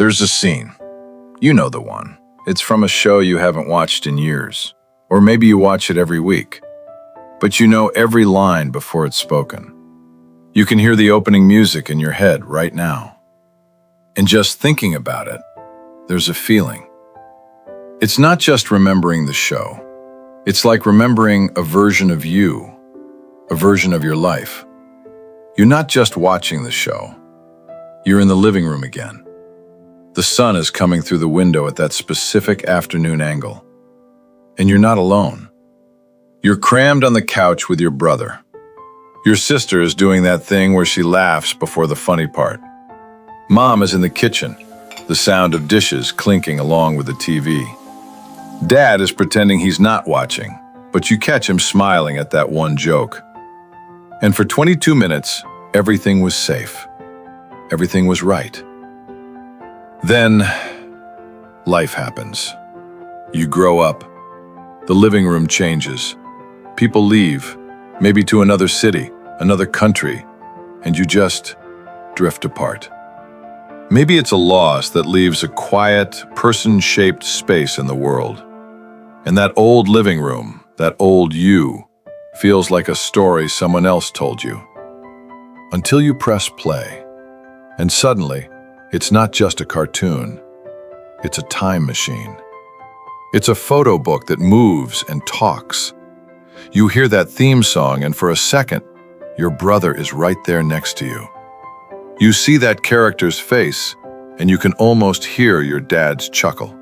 There's a scene. You know the one. It's from a show you haven't watched in years. Or maybe you watch it every week. But you know every line before it's spoken. You can hear the opening music in your head right now. And just thinking about it, there's a feeling. It's not just remembering the show. It's like remembering a version of you, a version of your life. You're not just watching the show. You're in the living room again. The sun is coming through the window at that specific afternoon angle. And you're not alone. You're crammed on the couch with your brother. Your sister is doing that thing where she laughs before the funny part. Mom is in the kitchen, the sound of dishes clinking along with the TV. Dad is pretending he's not watching, but you catch him smiling at that one joke. And for 22 minutes, everything was safe. Everything was right. Then, life happens. You grow up. The living room changes. People leave, maybe to another city, another country, and you just drift apart. Maybe it's a loss that leaves a quiet, person-shaped space in the world. And that old living room, that old you, feels like a story someone else told you. Until you press play, and suddenly, it's not just a cartoon. It's a time machine. It's a photo book that moves and talks. You hear that theme song, and for a second, your brother is right there next to you. You see that character's face, and you can almost hear your dad's chuckle.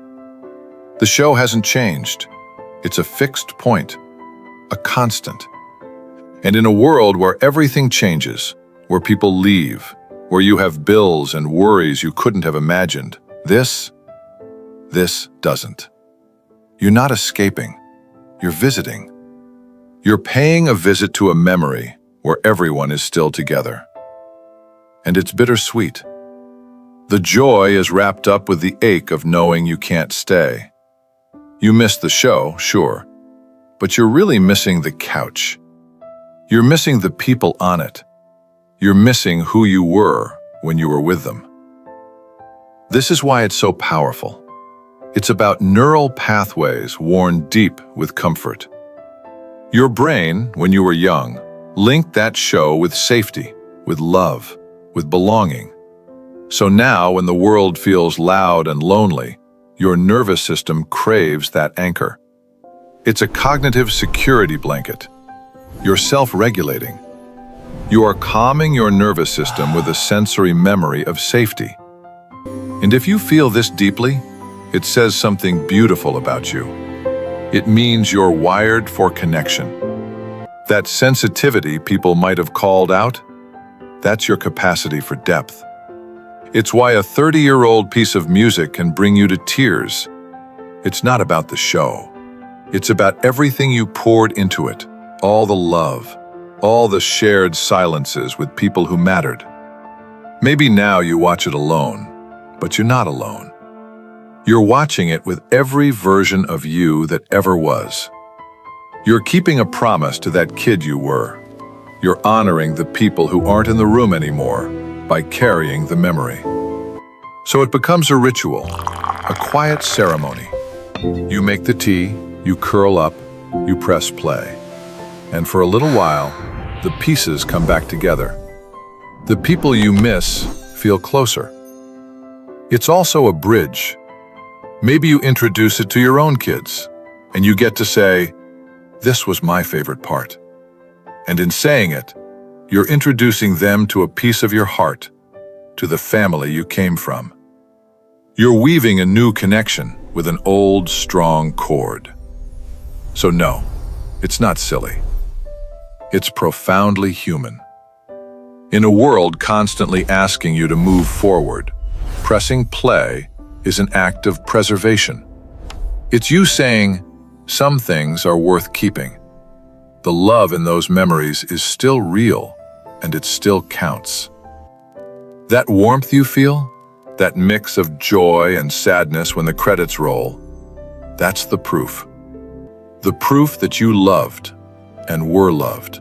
The show hasn't changed. It's a fixed point, a constant. And in a world where everything changes, where people leave, where you have bills and worries you couldn't have imagined, this doesn't. You're not escaping. You're visiting. You're paying a visit to a memory where everyone is still together. And it's bittersweet. The joy is wrapped up with the ache of knowing you can't stay. You miss the show, sure, but you're really missing the couch. You're missing the people on it. You're missing who you were when you were with them. This is why it's so powerful. It's about neural pathways worn deep with comfort. Your brain, when you were young, linked that show with safety, with love, with belonging. So now, when the world feels loud and lonely, your nervous system craves that anchor. It's a cognitive security blanket. You're self-regulating. You are calming your nervous system with a sensory memory of safety. And if you feel this deeply, it says something beautiful about you. It means you're wired for connection. That sensitivity people might have called out, that's your capacity for depth. It's why a 30-year-old piece of music can bring you to tears. It's not about the show. It's about everything you poured into it, all the love, all the shared silences with people who mattered. Maybe now you watch it alone, but you're not alone. You're watching it with every version of you that ever was. You're keeping a promise to that kid you were. You're honoring the people who aren't in the room anymore by carrying the memory. So it becomes a ritual, a quiet ceremony. You make the tea, you curl up, you press play. And for a little while, the pieces come back together. The people you miss feel closer. It's also a bridge. Maybe you introduce it to your own kids, and you get to say, "This was my favorite part." And in saying it, you're introducing them to a piece of your heart, to the family you came from. You're weaving a new connection with an old, strong cord. So no, it's not silly. It's profoundly human. In a world constantly asking you to move forward, pressing play is an act of preservation. It's you saying, some things are worth keeping. The love in those memories is still real, and it still counts. That warmth you feel, that mix of joy and sadness when the credits roll, that's the proof. The proof that you loved and were loved,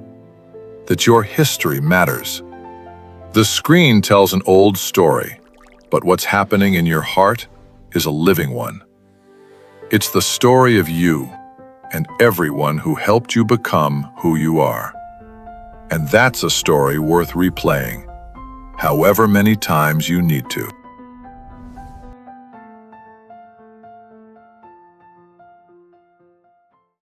that your history matters. The screen tells an old story, But what's happening in your heart is a living one. It's the story of you and everyone who helped you become who you are. And that's a story worth replaying, however many times you need to.